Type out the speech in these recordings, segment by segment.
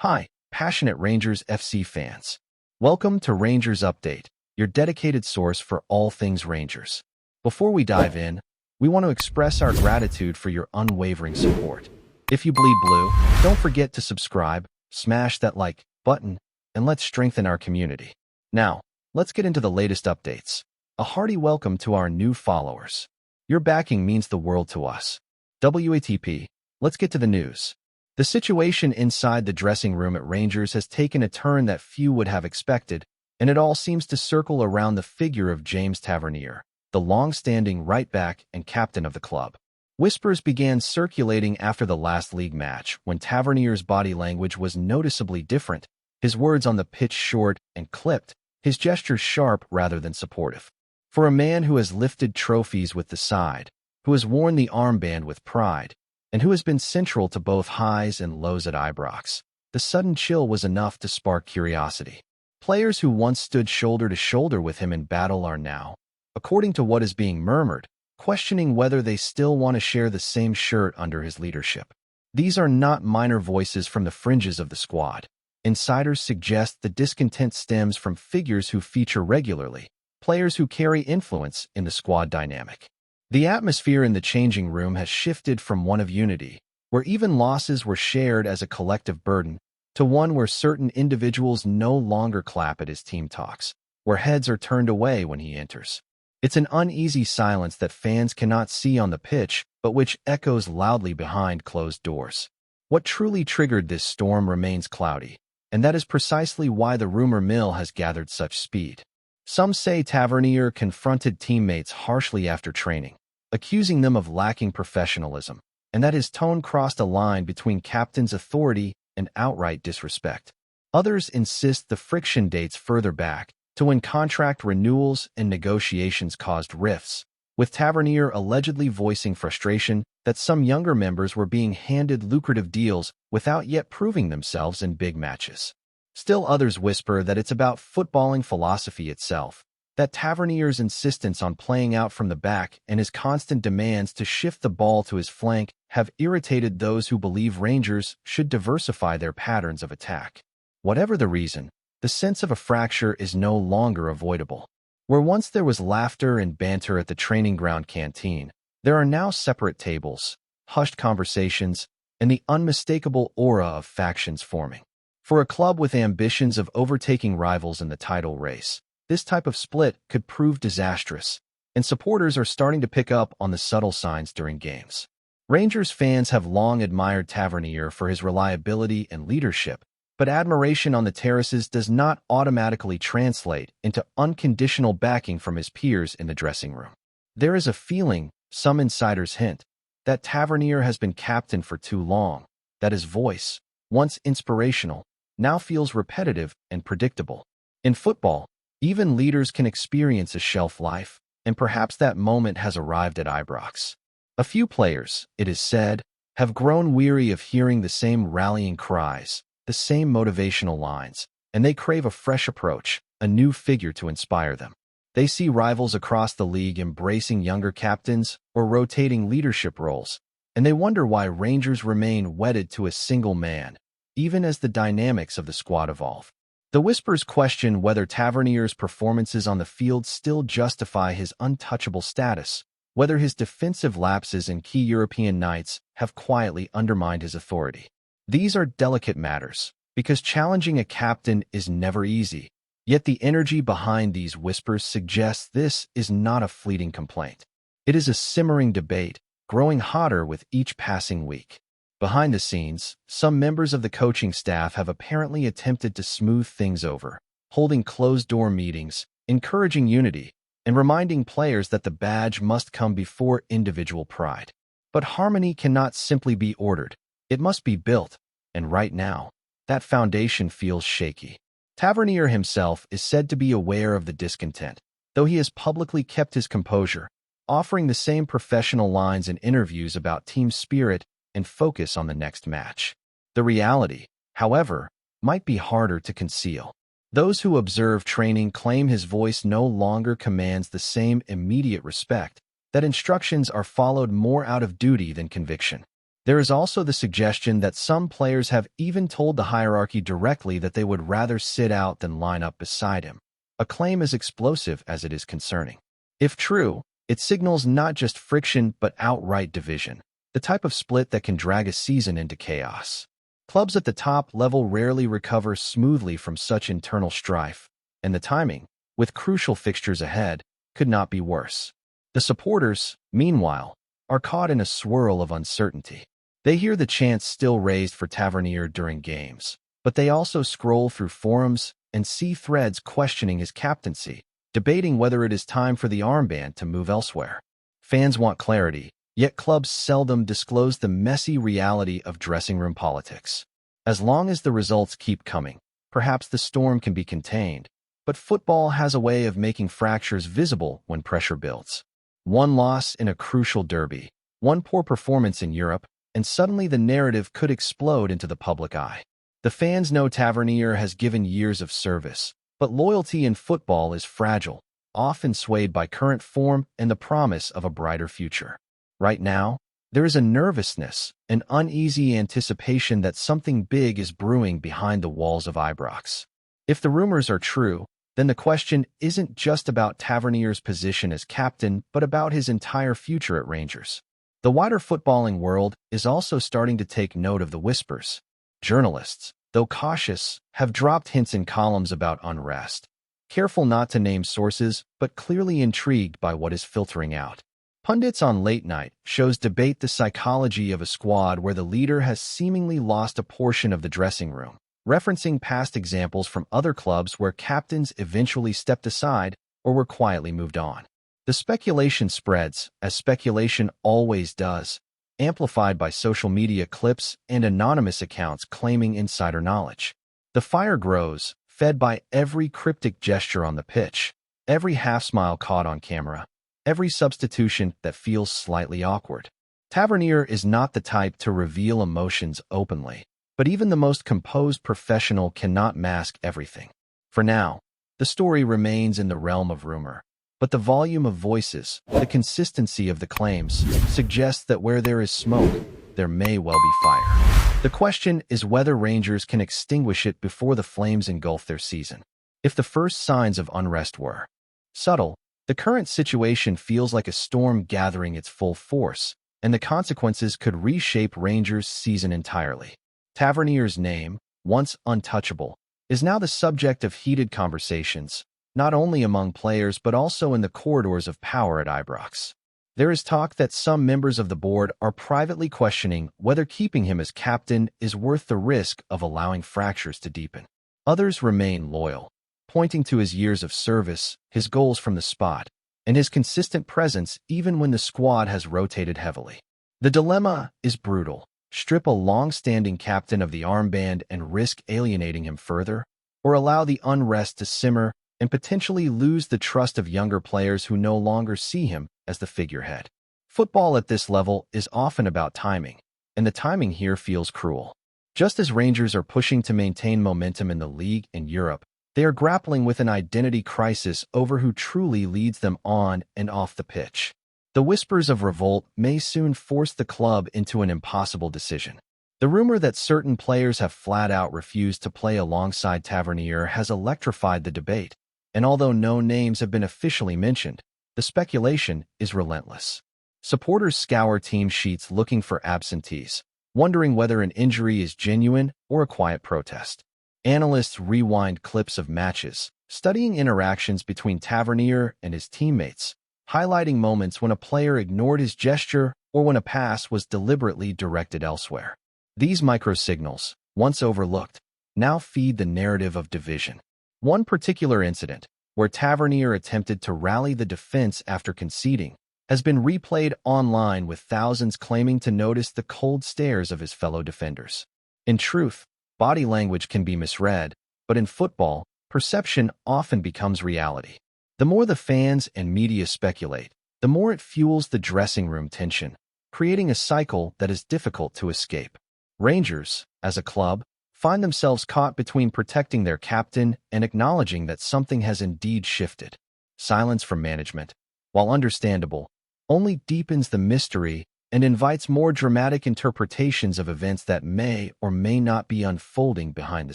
Hi, passionate Rangers FC fans. Welcome to Rangers Update, your dedicated source for all things Rangers. Before we dive in, we want to express our gratitude for your unwavering support. If you bleed blue, don't forget to subscribe, smash that like button, and let's strengthen our community. Now, let's get into the latest updates. A hearty welcome to our new followers. Your backing means the world to us. WATP, let's get to the news. The situation inside the dressing room at Rangers has taken a turn that few would have expected, and it all seems to circle around the figure of James Tavernier, the long-standing right-back and captain of the club. Whispers began circulating after the last league match when Tavernier's body language was noticeably different, his words on the pitch short and clipped, his gestures sharp rather than supportive. For a man who has lifted trophies with the side, who has worn the armband with pride, and who has been central to both highs and lows at Ibrox, the sudden chill was enough to spark curiosity. Players who once stood shoulder to shoulder with him in battle are now, according to what is being murmured, questioning whether they still want to share the same shirt under his leadership. These are not minor voices from the fringes of the squad. Insiders suggest the discontent stems from figures who feature regularly, players who carry influence in the squad dynamic. The atmosphere in the changing room has shifted from one of unity, where even losses were shared as a collective burden, to one where certain individuals no longer clap at his team talks, where heads are turned away when he enters. It's an uneasy silence that fans cannot see on the pitch, but which echoes loudly behind closed doors. What truly triggered this storm remains cloudy, and that is precisely why the rumor mill has gathered such speed. Some say Tavernier confronted teammates harshly after training, accusing them of lacking professionalism, and that his tone crossed a line between captain's authority and outright disrespect. Others insist the friction dates further back, to when contract renewals and negotiations caused rifts, with Tavernier allegedly voicing frustration that some younger members were being handed lucrative deals without yet proving themselves in big matches. Still others whisper that it's about footballing philosophy itself, that Tavernier's insistence on playing out from the back and his constant demands to shift the ball to his flank have irritated those who believe Rangers should diversify their patterns of attack. Whatever the reason, the sense of a fracture is no longer avoidable. Where once there was laughter and banter at the training ground canteen, there are now separate tables, hushed conversations, and the unmistakable aura of factions forming. For a club with ambitions of overtaking rivals in the title race, this type of split could prove disastrous, and supporters are starting to pick up on the subtle signs during games. Rangers fans have long admired Tavernier for his reliability and leadership, but admiration on the terraces does not automatically translate into unconditional backing from his peers in the dressing room. There is a feeling, some insiders hint, that Tavernier has been captain for too long, that his voice, once inspirational, now feels repetitive and predictable. In football, even leaders can experience a shelf life, and perhaps that moment has arrived at Ibrox. A few players, it is said, have grown weary of hearing the same rallying cries, the same motivational lines, and they crave a fresh approach, a new figure to inspire them. They see rivals across the league embracing younger captains or rotating leadership roles, and they wonder why Rangers remain wedded to a single man, even as the dynamics of the squad evolve. The whispers question whether Tavernier's performances on the field still justify his untouchable status, whether his defensive lapses in key European nights have quietly undermined his authority. These are delicate matters, because challenging a captain is never easy, yet the energy behind these whispers suggests this is not a fleeting complaint. It is a simmering debate, growing hotter with each passing week. Behind the scenes, some members of the coaching staff have apparently attempted to smooth things over, holding closed-door meetings, encouraging unity, and reminding players that the badge must come before individual pride. But harmony cannot simply be ordered. It must be built, and right now, that foundation feels shaky. Tavernier himself is said to be aware of the discontent, though he has publicly kept his composure, offering the same professional lines in interviews about team spirit and focus on the next match. The reality, however, might be harder to conceal. Those who observe training claim his voice no longer commands the same immediate respect, that instructions are followed more out of duty than conviction. There is also the suggestion that some players have even told the hierarchy directly that they would rather sit out than line up beside him, a claim as explosive as it is concerning. If true, it signals not just friction but outright division, the type of split that can drag a season into chaos. Clubs at the top level rarely recover smoothly from such internal strife, and the timing, with crucial fixtures ahead, could not be worse. The supporters, meanwhile, are caught in a swirl of uncertainty. They hear the chants still raised for Tavernier during games, but they also scroll through forums and see threads questioning his captaincy, debating whether it is time for the armband to move elsewhere. Fans want clarity, yet clubs seldom disclose the messy reality of dressing room politics. As long as the results keep coming, perhaps the storm can be contained, but football has a way of making fractures visible when pressure builds. One loss in a crucial derby, one poor performance in Europe, and suddenly the narrative could explode into the public eye. The fans know Tavernier has given years of service, but loyalty in football is fragile, often swayed by current form and the promise of a brighter future. Right now, there is a nervousness, an uneasy anticipation that something big is brewing behind the walls of Ibrox. If the rumors are true, then the question isn't just about Tavernier's position as captain, but about his entire future at Rangers. The wider footballing world is also starting to take note of the whispers. Journalists, though cautious, have dropped hints in columns about unrest, careful not to name sources, but clearly intrigued by what is filtering out. Pundits on late-night shows debate the psychology of a squad where the leader has seemingly lost a portion of the dressing room, referencing past examples from other clubs where captains eventually stepped aside or were quietly moved on. The speculation spreads, as speculation always does, amplified by social media clips and anonymous accounts claiming insider knowledge. The fire grows, fed by every cryptic gesture on the pitch, every half-smile caught on camera, every substitution that feels slightly awkward. Tavernier is not the type to reveal emotions openly, but even the most composed professional cannot mask everything. For now, the story remains in the realm of rumor, but the volume of voices, the consistency of the claims, suggests that where there is smoke, there may well be fire. The question is whether Rangers can extinguish it before the flames engulf their season. If the first signs of unrest were subtle, the current situation feels like a storm gathering its full force, and the consequences could reshape Rangers' season entirely. Tavernier's name, once untouchable, is now the subject of heated conversations, not only among players but also in the corridors of power at Ibrox. There is talk that some members of the board are privately questioning whether keeping him as captain is worth the risk of allowing fractures to deepen. Others remain loyal, pointing to his years of service, his goals from the spot, and his consistent presence even when the squad has rotated heavily. The dilemma is brutal. Strip a long-standing captain of the armband and risk alienating him further, or allow the unrest to simmer and potentially lose the trust of younger players who no longer see him as the figurehead. Football at this level is often about timing, and the timing here feels cruel. Just as Rangers are pushing to maintain momentum in the league and Europe, they are grappling with an identity crisis over who truly leads them on and off the pitch. The whispers of revolt may soon force the club into an impossible decision. The rumor that certain players have flat-out refused to play alongside Tavernier has electrified the debate, and although no names have been officially mentioned, the speculation is relentless. Supporters scour team sheets looking for absentees, wondering whether an injury is genuine or a quiet protest. Analysts rewind clips of matches, studying interactions between Tavernier and his teammates, highlighting moments when a player ignored his gesture or when a pass was deliberately directed elsewhere. These microsignals, once overlooked, now feed the narrative of division. One particular incident, where Tavernier attempted to rally the defense after conceding, has been replayed online with thousands claiming to notice the cold stares of his fellow defenders. In truth, body language can be misread, but in football, perception often becomes reality. The more the fans and media speculate, the more it fuels the dressing room tension, creating a cycle that is difficult to escape. Rangers, as a club, find themselves caught between protecting their captain and acknowledging that something has indeed shifted. Silence from management, while understandable, only deepens the mystery and invites more dramatic interpretations of events that may or may not be unfolding behind the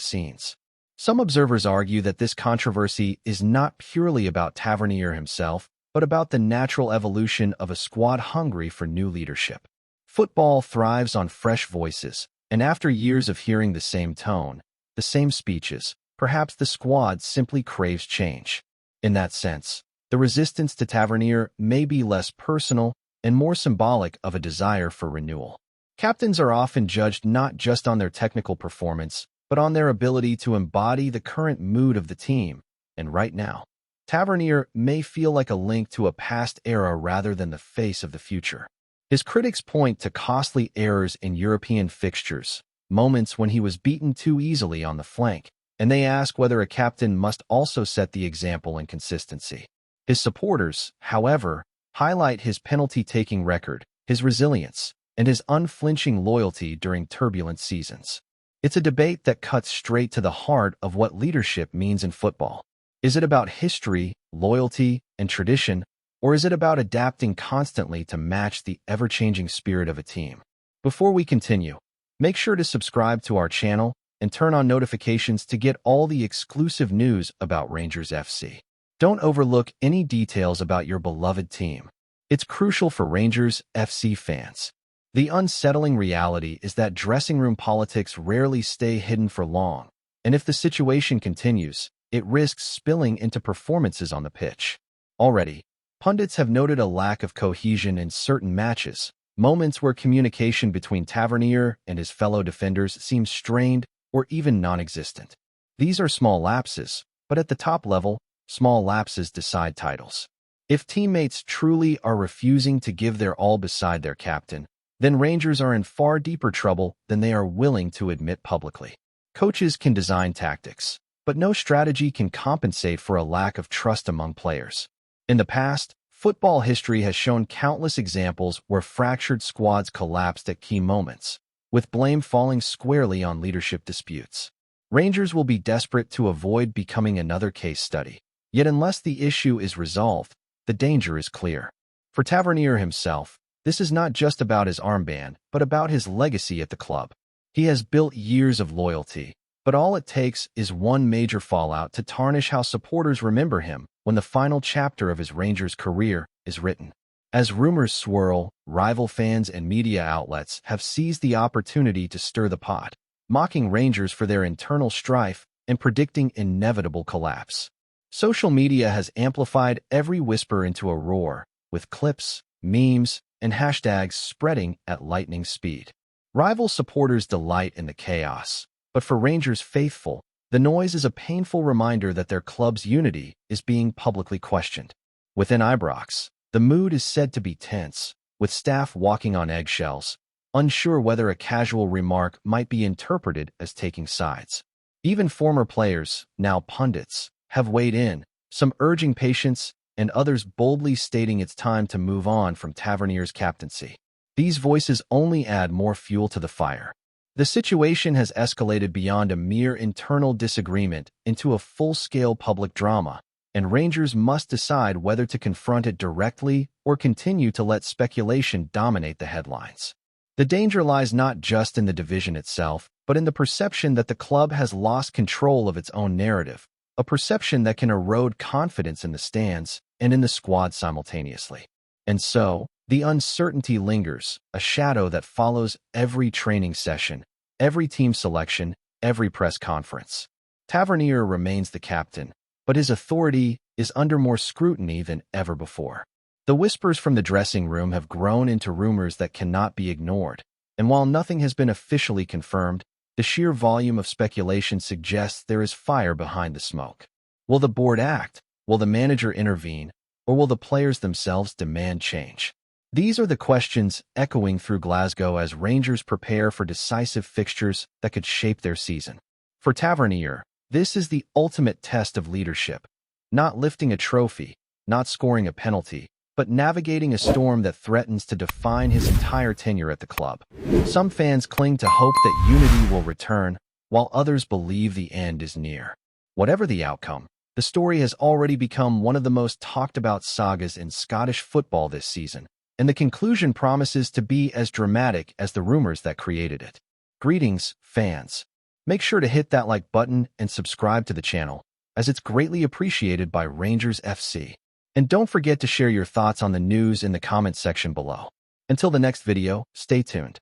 scenes. Some observers argue that this controversy is not purely about Tavernier himself, but about the natural evolution of a squad hungry for new leadership. Football thrives on fresh voices, and after years of hearing the same tone, the same speeches, perhaps the squad simply craves change. In that sense, the resistance to Tavernier may be less personal and more symbolic of a desire for renewal. Captains are often judged not just on their technical performance, but on their ability to embody the current mood of the team, and right now, Tavernier may feel like a link to a past era rather than the face of the future. His critics point to costly errors in European fixtures, moments when he was beaten too easily on the flank, and they ask whether a captain must also set the example in consistency. His supporters, however, highlight his penalty-taking record, his resilience, and his unflinching loyalty during turbulent seasons. It's a debate that cuts straight to the heart of what leadership means in football. Is it about history, loyalty, and tradition, or is it about adapting constantly to match the ever-changing spirit of a team? Before we continue, make sure to subscribe to our channel and turn on notifications to get all the exclusive news about Rangers FC. Don't overlook any details about your beloved team. It's crucial for Rangers FC fans. The unsettling reality is that dressing room politics rarely stay hidden for long, and if the situation continues, it risks spilling into performances on the pitch. Already, pundits have noted a lack of cohesion in certain matches, moments where communication between Tavernier and his fellow defenders seems strained or even non-existent. These are small lapses, but at the top level, small lapses decide titles. If teammates truly are refusing to give their all beside their captain, then Rangers are in far deeper trouble than they are willing to admit publicly. Coaches can design tactics, but no strategy can compensate for a lack of trust among players. In the past, football history has shown countless examples where fractured squads collapsed at key moments, with blame falling squarely on leadership disputes. Rangers will be desperate to avoid becoming another case study. Yet unless the issue is resolved, the danger is clear. For Tavernier himself, this is not just about his armband, but about his legacy at the club. He has built years of loyalty, but all it takes is one major fallout to tarnish how supporters remember him when the final chapter of his Rangers career is written. As rumors swirl, rival fans and media outlets have seized the opportunity to stir the pot, mocking Rangers for their internal strife and predicting inevitable collapse. Social media has amplified every whisper into a roar, with clips, memes, and hashtags spreading at lightning speed. Rival supporters delight in the chaos, but for Rangers faithful, the noise is a painful reminder that their club's unity is being publicly questioned. Within Ibrox, the mood is said to be tense, with staff walking on eggshells, unsure whether a casual remark might be interpreted as taking sides. Even former players, now pundits, have weighed in, some urging patience and others boldly stating it's time to move on from Tavernier's captaincy. These voices only add more fuel to the fire. The situation has escalated beyond a mere internal disagreement into a full-scale public drama, and Rangers must decide whether to confront it directly or continue to let speculation dominate the headlines. The danger lies not just in the division itself, but in the perception that the club has lost control of its own narrative, a perception that can erode confidence in the stands and in the squad simultaneously. And so, the uncertainty lingers, a shadow that follows every training session, every team selection, every press conference. Tavernier remains the captain, but his authority is under more scrutiny than ever before. The whispers from the dressing room have grown into rumors that cannot be ignored, and while nothing has been officially confirmed, the sheer volume of speculation suggests there is fire behind the smoke. Will the board act? Will the manager intervene? Or will the players themselves demand change? These are the questions echoing through Glasgow as Rangers prepare for decisive fixtures that could shape their season. For Tavernier, this is the ultimate test of leadership. Not lifting a trophy, not scoring a penalty, but navigating a storm that threatens to define his entire tenure at the club. Some fans cling to hope that unity will return, while others believe the end is near. Whatever the outcome, the story has already become one of the most talked about sagas in Scottish football this season, and the conclusion promises to be as dramatic as the rumors that created it. Greetings, fans. Make sure to hit that like button and subscribe to the channel, as it's greatly appreciated by Rangers FC. And don't forget to share your thoughts on the news in the comments section below. Until the next video, stay tuned.